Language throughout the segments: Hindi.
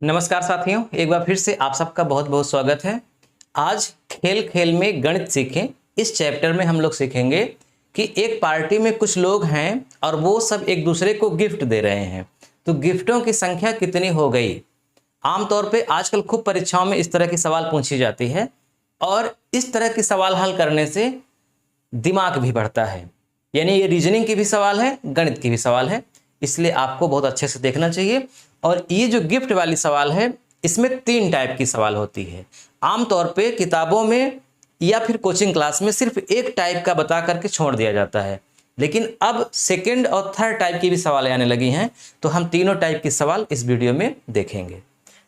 नमस्कार साथियों, एक बार फिर से आप सबका बहुत बहुत स्वागत है। आज खेल खेल में गणित सीखें इस चैप्टर में हम लोग सीखेंगे कि एक पार्टी में कुछ लोग हैं और वो सब एक दूसरे को गिफ्ट दे रहे हैं, तो गिफ्टों की संख्या कितनी हो गई। आमतौर पे आजकल खूब परीक्षाओं में इस तरह की सवाल पूछी जाती है और इस तरह की सवाल हल करने से दिमाग भी बढ़ता है। यानी ये रीजनिंग की भी सवाल है, गणित की भी सवाल है, इसलिए आपको बहुत अच्छे से देखना चाहिए। और ये जो गिफ्ट वाली सवाल है, इसमें 3 टाइप की सवाल होती है। आमतौर पे किताबों में या फिर कोचिंग क्लास में सिर्फ एक टाइप का बता करके छोड़ दिया जाता है, लेकिन अब सेकंड और थर्ड टाइप की भी सवाल आने लगी हैं, तो हम तीनों टाइप की सवाल इस वीडियो में देखेंगे।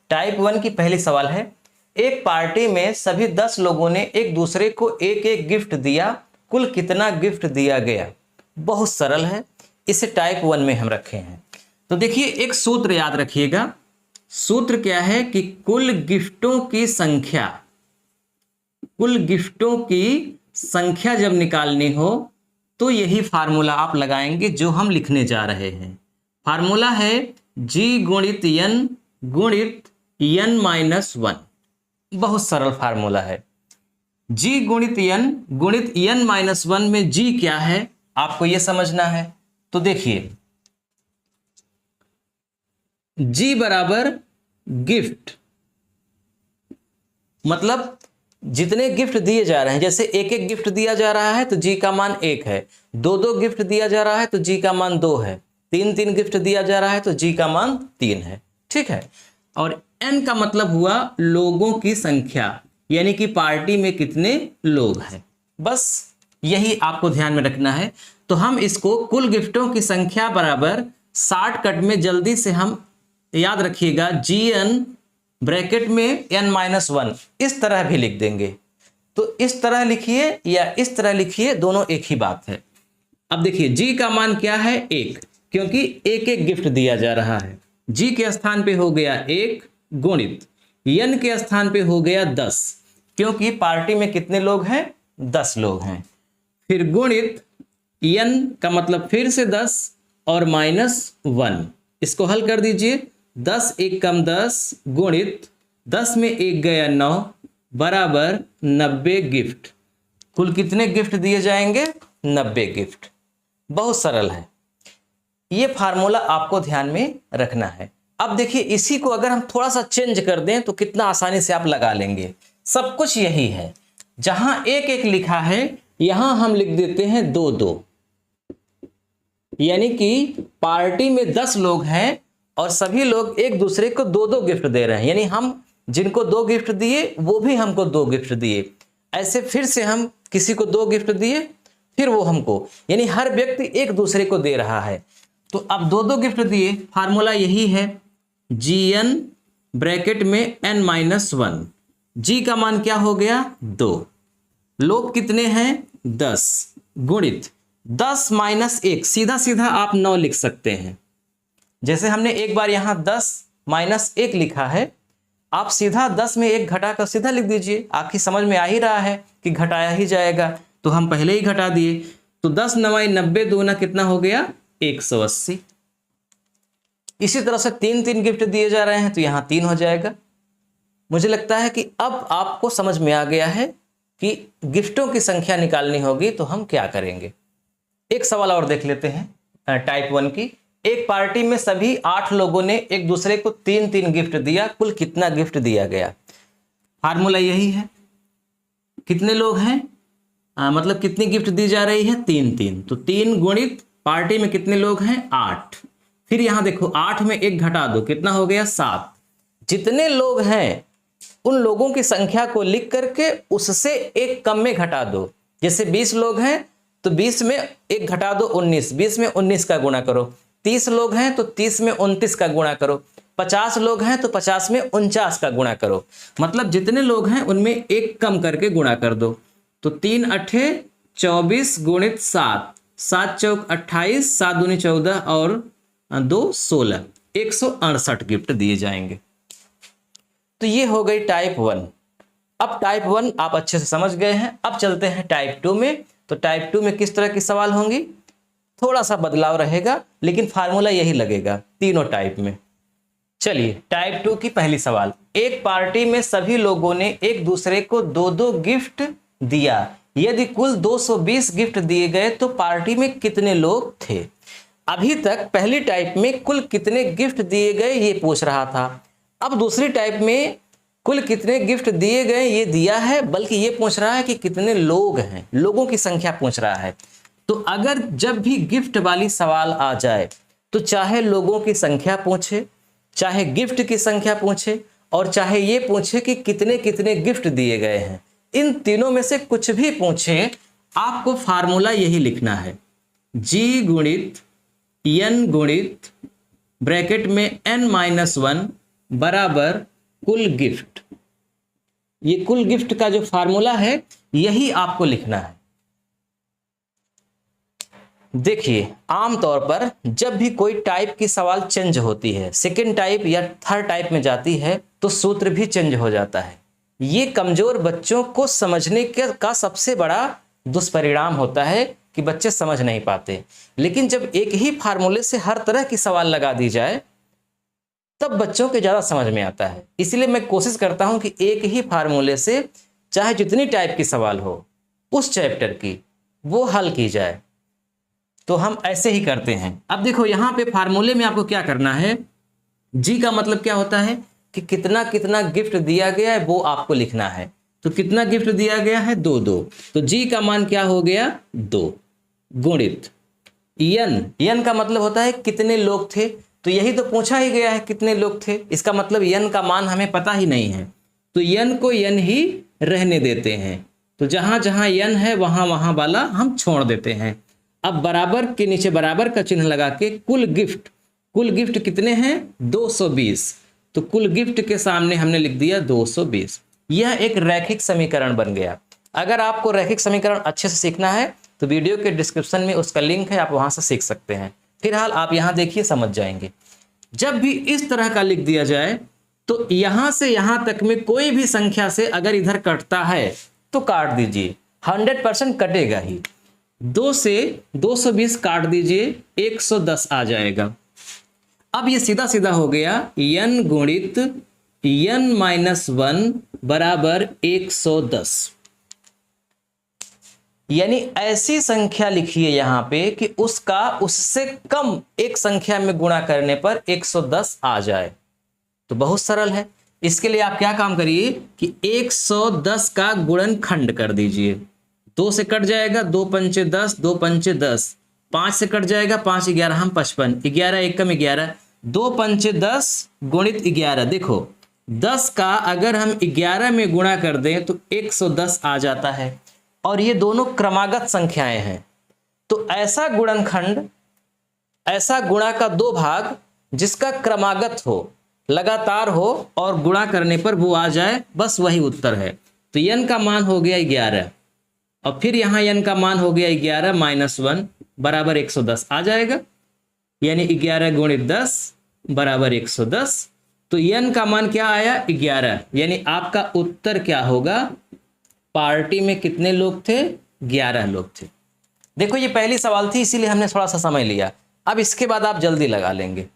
टाइप 1 की पहली सवाल है, एक पार्टी में सभी 10 लोगों ने एक दूसरे को एक एक गिफ्ट दिया, कुल कितना गिफ्ट दिया गया। बहुत सरल है, इसे टाइप 1 में हम रखे हैं। तो देखिए, एक सूत्र याद रखिएगा। सूत्र क्या है कि कुल गिफ्टों की संख्या जब निकालनी हो तो यही फार्मूला आप लगाएंगे जो हम लिखने जा रहे हैं। फार्मूला है G गुणित N गुणित N-1। बहुत सरल फार्मूला है। G गुणित N गुणित N-1 में G क्या है आपको यह समझना है। तो देखिए, G बराबर गिफ्ट, मतलब जितने गिफ्ट दिए जा रहे हैं, जैसे एक एक गिफ्ट दिया जा रहा है तो G का मान 1 है, 2-2 गिफ्ट दिया जा रहा है तो G का मान 2 है, 3-3 गिफ्ट दिया जा रहा है तो G का मान 3 है। ठीक है। और N का मतलब हुआ लोगों की संख्या, यानी कि पार्टी में कितने लोग हैं। बस यही आपको ध्यान में रखना है। तो हम इसको कुल गिफ्टों की संख्या बराबर शॉर्टकट में जल्दी से हम याद रखिएगा, GN ब्रैकेट में N-1 इस तरह भी लिख देंगे। तो इस तरह लिखिए या इस तरह लिखिए, दोनों एक ही बात है। अब देखिए, G का मान क्या है 1, क्योंकि एक एक गिफ्ट दिया जा रहा है। G के स्थान पे हो गया 1 गुणित N के स्थान पे हो गया 10, क्योंकि पार्टी में कितने लोग हैं, 10 लोग हैं। फिर गुणित N का मतलब फिर से 10 और -1, इसको हल कर दीजिए। 10 1 कम 10 गुणित 10 में 1 गया 9 बराबर 90 गिफ्ट। कुल कितने गिफ्ट दिए जाएंगे, 90 गिफ्ट। बहुत सरल है, ये फार्मूला आपको ध्यान में रखना है। अब देखिए, इसी को अगर हम थोड़ा सा चेंज कर दें तो कितना आसानी से आप लगा लेंगे। सब कुछ यही है, जहां 1-1 लिखा है यहां हम लिख देते हैं 2-2, यानी कि पार्टी में 10 लोग हैं और सभी लोग एक दूसरे को 2-2 गिफ्ट दे रहे हैं। यानी हम जिनको 2 गिफ्ट दिए वो भी हमको 2 गिफ्ट दिए, ऐसे फिर से हम किसी को 2 गिफ्ट दिए, फिर वो हमको, यानी हर व्यक्ति एक दूसरे को दे रहा है। तो अब 2-2 गिफ्ट दिए, फार्मूला यही है GN ब्रैकेट में N-1। G का मान क्या हो गया 2, लोग कितने हैं 10 गुणित 10 - 1, सीधा सीधा आप 9 लिख सकते हैं। जैसे हमने एक बार यहां 10 - 1 लिखा है, आप सीधा 10 में 1 घटा कर सीधा लिख दीजिए। आपकी समझ में आ ही रहा है कि घटाया ही जाएगा, तो हम पहले ही घटा दिए। तो 10 × 9 = 90, दूना कितना हो गया 180। इसी तरह से 3-3 गिफ्ट दिए जा रहे हैं तो यहां 3 हो जाएगा। मुझे लगता है कि अब आपको समझ में आ गया है कि गिफ्टों की संख्या निकालनी होगी तो हम क्या करेंगे। एक सवाल और देख लेते हैं टाइप 1 की। एक पार्टी में सभी 8 लोगों ने एक दूसरे को 3-3 गिफ्ट दिया, कुल कितना गिफ्ट दिया गया। फार्मूला यही है, कितने लोग हैं मतलब कितनी गिफ्ट दी जा रही है 3-3, तो 3 गुणित पार्टी में कितने लोग हैं 8। फिर यहां देखो 8 में 1 घटा दो, कितना हो गया 7। जितने लोग हैं उन लोगों की संख्या को लिख करके उससे 1 कम में घटा दो। जैसे 20 लोग हैं तो 20 में 1 घटा दो 19, 20 में 19 का गुणा करो। 30 लोग हैं तो 30 में 29 का गुणा करो। 50 लोग हैं तो 50 में 49 का गुणा करो। मतलब जितने लोग हैं उनमें 1 कम करके गुणा कर दो। तो 3 × 8 = 24 गुणित 7, 7 × 4 = 28, 7 × 2 = 14 और 2 = 16, 168 गिफ्ट दिए जाएंगे। तो ये हो गई टाइप 1। अब टाइप 1 आप अच्छे से समझ गए हैं। अब चलते हैं टाइप 2 में। तो टाइप 2 में किस तरह की सवाल होंगी, थोड़ा सा बदलाव रहेगा, लेकिन फार्मूला यही लगेगा तीनों टाइप में। चलिए टाइप 2 की पहली सवाल, एक पार्टी में सभी लोगों ने एक दूसरे को दो दो गिफ्ट दिया, यदि कुल 220 गिफ्ट दिए गए तो पार्टी में कितने लोग थे। अभी तक पहली टाइप में कुल कितने गिफ्ट दिए गए ये पूछ रहा था, अब दूसरी टाइप में कुल कितने गिफ्ट दिए गए ये दिया है, बल्कि ये पूछ रहा है कि कितने लोग हैं, लोगों की संख्या पूछ रहा है। तो अगर जब भी गिफ्ट वाली सवाल आ जाए तो चाहे लोगों की संख्या पूछे, चाहे गिफ्ट की संख्या पूछे, और चाहे ये पूछे कि कितने कितने गिफ्ट दिए गए हैं, इन तीनों में से कुछ भी पूछे, आपको फार्मूला यही लिखना है, जी गुणित एन गुणित ब्रैकेट में n-1 बराबर कुल गिफ्ट। ये कुल गिफ्ट का जो फार्मूला है यही आपको लिखना है। देखिए आमतौर पर जब भी कोई टाइप की सवाल चेंज होती है, सेकेंड टाइप या थर्ड टाइप में जाती है, तो सूत्र भी चेंज हो जाता है। ये कमजोर बच्चों को समझने का सबसे बड़ा दुष्परिणाम होता है कि बच्चे समझ नहीं पाते। लेकिन जब एक ही फार्मूले से हर तरह की सवाल लगा दी जाए तब बच्चों के ज़्यादा समझ में आता है। इसलिए मैं कोशिश करता हूं कि एक ही फार्मूले से चाहे जितनी टाइप की सवाल हो उस चैप्टर की वो हल की जाए। तो हम ऐसे ही करते हैं। अब देखो यहाँ पे फार्मूले में आपको क्या करना है, जी का मतलब क्या होता है कि कितना कितना गिफ्ट दिया गया है वो आपको लिखना है। तो कितना गिफ्ट दिया गया है, 2-2, तो जी का मान क्या हो गया 2 गुणित यन का मतलब होता है कितने लोग थे, तो यही तो पूछा ही गया है कितने लोग थे, इसका मतलब यन का मान हमें पता ही नहीं है, तो यन को यन ही रहने देते हैं। तो जहां जहां यन है वहां वहां वाला हम छोड़ देते हैं। अब बराबर के नीचे बराबर का चिन्ह लगा के कुल गिफ्ट कितने हैं 220, तो कुल गिफ्ट के सामने हमने लिख दिया 220। यह एक रैखिक समीकरण बन गया। अगर आपको रैखिक समीकरण अच्छे से सीखना है तो वीडियो के डिस्क्रिप्शन में उसका लिंक है, आप वहां से सीख सकते हैं। फिलहाल आप यहां देखिए, समझ जाएंगे। जब भी इस तरह का लिख दिया जाए तो यहां से यहां तक में कोई भी संख्या से अगर इधर कटता है तो काट दीजिए, 100% कटेगा ही। 2 से 220 काट दीजिए, 110 आ जाएगा। अब ये सीधा सीधा हो गया n गुणित n-1 बराबर 110। यानी ऐसी संख्या लिखिए यहां पे कि उसका उससे कम एक संख्या में गुणा करने पर 110 आ जाए। तो बहुत सरल है। इसके लिए आप क्या काम करिए कि 110 का गुणनखंड कर दीजिए। 2 से कट जाएगा, 2 पंचे 10, 2 पंचे 10, 5 से कट जाएगा, 5 11 हम 55, 11 एकम 11, 2 पंचे 10 गुणित 11। देखो 10 का अगर हम 11 में गुणा कर दें तो 110 आ जाता है, और ये दोनों क्रमागत संख्याएं हैं। तो ऐसा गुणनखंड, ऐसा गुणा का 2 भाग जिसका क्रमागत हो, लगातार हो और गुणा करने पर वो आ जाए, बस वही उत्तर है। तो n का मान हो गया 11 और फिर यहाँ n का मान हो गया 11-1 बराबर 110 आ जाएगा। यानी 11 गुणित 10 बराबर 110। तो n का मान क्या आया 11। यानी आपका उत्तर क्या होगा, पार्टी में कितने लोग थे 11 लोग थे। देखो ये पहली सवाल थी इसीलिए हमने थोड़ा सा समय लिया, अब इसके बाद आप जल्दी लगा लेंगे।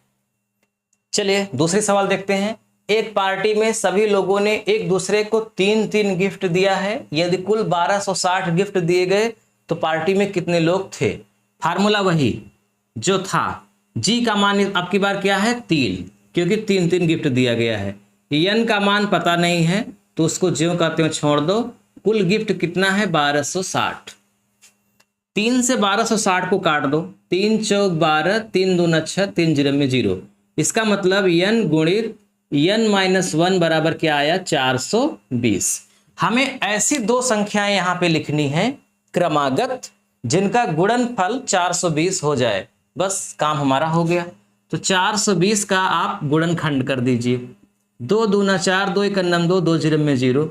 चलिए दूसरी सवाल देखते हैं। एक पार्टी में सभी लोगों ने एक दूसरे को 3-3 गिफ्ट दिया है, यदि कुल 1260 गिफ्ट दिए गए तो पार्टी में कितने लोग थे। फार्मूला वही जो था, जी का मान आपकी बार क्या है 3, क्योंकि 3-3 गिफ्ट दिया गया है। n का मान पता नहीं है तो उसको ज्यों का त्यों छोड़ दो। कुल गिफ्ट कितना है 1260। 3 से 1260 को काट दो, 3 चौक 12, 3 दूना 6, 3 0 में 0। इसका मतलब n गुणित n-1 बराबर क्या आया 420। हमें ऐसी 2 संख्याएं यहां पे लिखनी है क्रमागत जिनका गुणनफल 420 हो जाए, बस काम हमारा हो गया। तो 420 का आप गुणनखंड कर दीजिए। 2 दूना 4, 2 एकन्नम 2, 2 0 में 0,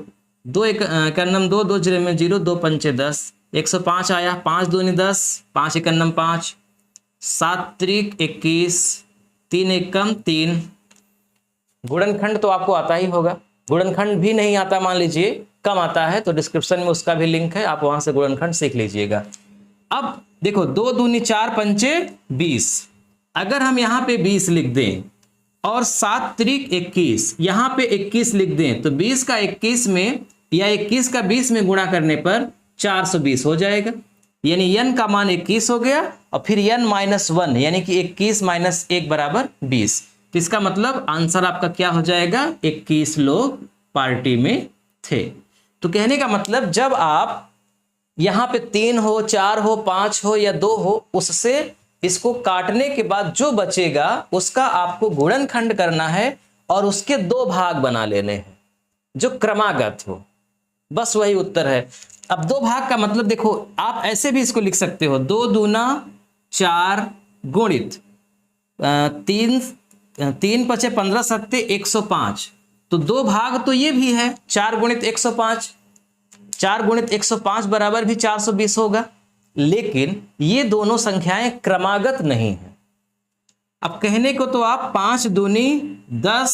2 एकन्नम 2, 2 0 में 0, 2 पंचे 10, 105 आया। 5 दूनी 10, 5 एकन्नम 5, 7 त्रिक 21, 3 एकम 3। गुणनखंड तो आपको आता ही होगा। गुणनखंड भी नहीं आता मान लीजिए, कम आता है, तो डिस्क्रिप्शन में उसका भी लिंक है, आप वहां से गुणनखंड सीख लीजिएगा। अब देखो 2 दूनी 4 पंचे 20, अगर हम यहाँ पे 20 लिख दें और 7 त्रिक 21, यहाँ पे 21 लिख दें तो 20 का 21 में या 21 का 20 में गुणा करने पर 420 हो जाएगा। यानी n का मान 21 हो गया और फिर n माइनस 1 यानी कि 21 माइनस 1 बराबर 20। तो इसका मतलब आंसर आपका क्या हो जाएगा, 21 लोग पार्टी में थे। तो कहने का मतलब जब आप यहाँ पे 3 हो, 4 हो, 5 हो या 2 हो, उससे इसको काटने के बाद जो बचेगा उसका आपको गुणनखंड करना है और उसके 2 भाग बना लेने हैं जो क्रमागत हो। बस वही उत्तर है। अब 2 भाग का मतलब देखो, आप ऐसे भी इसको लिख सकते हो, 2 दूना 4 गुणित 3 पचे 15 सत्ते 105। तो 2 भाग तो ये भी है, 4 गुणित 105, 4 गुणित 105 बराबर भी 420 होगा। लेकिन ये दोनों संख्याएं क्रमागत नहीं है। अब कहने को तो आप 5 दूनी 10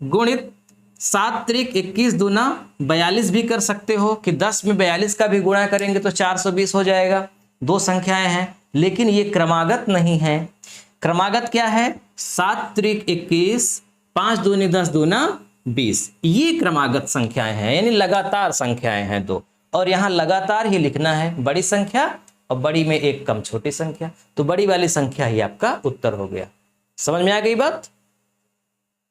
गुणित 7 त्रिक 21 दूना 42 भी कर सकते हो कि 10 में 42 का भी गुणा करेंगे तो 420 हो जाएगा। 2 संख्याएं हैं लेकिन ये क्रमागत नहीं है। क्रमागत क्या है, 7 त्रिक 21, 5 दूनी 10 दूना 20, ये क्रमागत संख्याएं हैं, यानी लगातार संख्याएं हैं 2। और यहाँ लगातार ही लिखना है, बड़ी संख्या और बड़ी में 1 कम छोटी संख्या। तो बड़ी वाली संख्या ही आपका उत्तर हो गया। समझ में आ गई बात?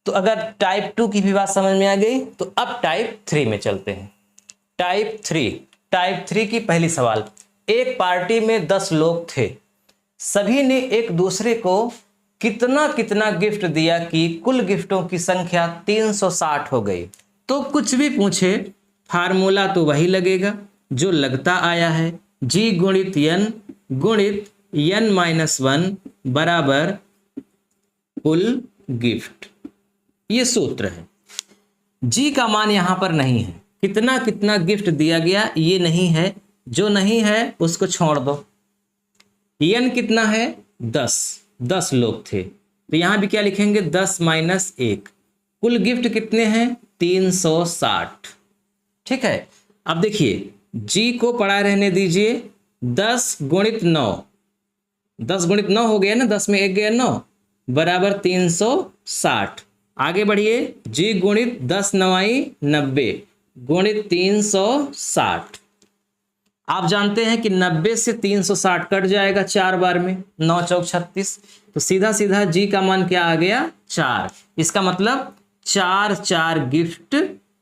तो अगर टाइप 2 की भी बात समझ में आ गई तो अब टाइप 3 में चलते हैं। टाइप 3 की पहली सवाल, एक पार्टी में 10 लोग थे, सभी ने एक दूसरे को कितना कितना गिफ्ट दिया कि कुल गिफ्टों की संख्या 360 हो गई। तो कुछ भी पूछे फार्मूला तो वही लगेगा जो लगता आया है, g गुणित n गुणित n माइनस 1 बराबर कुल गिफ्ट। ये सूत्र है। g का मान यहां पर नहीं है, कितना कितना गिफ्ट दिया गया ये नहीं है, जो नहीं है उसको छोड़ दो। n कितना है, 10 लोग थे तो यहां भी क्या लिखेंगे, 10 माइनस 1। कुल गिफ्ट कितने हैं, 360। ठीक है। अब देखिए g को पड़ा रहने दीजिए, 10 गुणित 9, 10 गुणित 9 हो गया ना, 10 में 1 गया 9 बराबर 360। आगे बढ़िए, g गुणित 10 9 90 गुणित 360। आप जानते हैं कि 90 से 360 कट जाएगा 4 बार में, 9 चौक 36। तो सीधा सीधा g का मान क्या आ गया, 4। इसका मतलब 4 गिफ्ट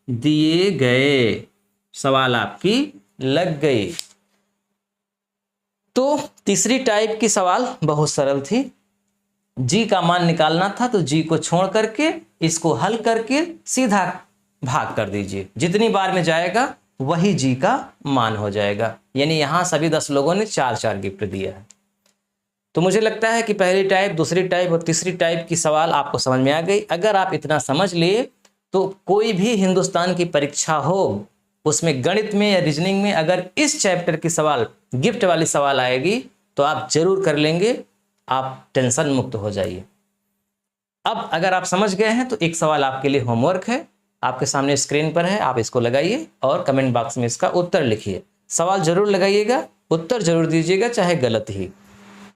दिए गए। सवाल आपकी लग गई। तो तीसरी टाइप की सवाल बहुत सरल थी। g का मान निकालना था तो g को छोड़ करके इसको हल करके सीधा भाग कर दीजिए, जितनी बार में जाएगा वही g का मान हो जाएगा। यानी यहां सभी 10 लोगों ने 4 गिफ्ट दिया है। तो मुझे लगता है कि पहली टाइप, दूसरी टाइप और तीसरी टाइप की सवाल आपको समझ में आ गई। अगर आप इतना समझ लिए तो कोई भी हिंदुस्तान की परीक्षा हो उसमें गणित में या रीजनिंग में अगर इस चैप्टर की सवाल, गिफ्ट वाली सवाल आएगी तो आप जरूर कर लेंगे, आप टेंशन मुक्त हो जाइए। अब अगर आप समझ गए हैं तो एक सवाल आपके लिए होमवर्क है, आपके सामने स्क्रीन पर है, आप इसको लगाइए और कमेंट बॉक्स में इसका उत्तर लिखिए। सवाल जरूर लगाइएगा, उत्तर जरूर दीजिएगा, चाहे गलत ही।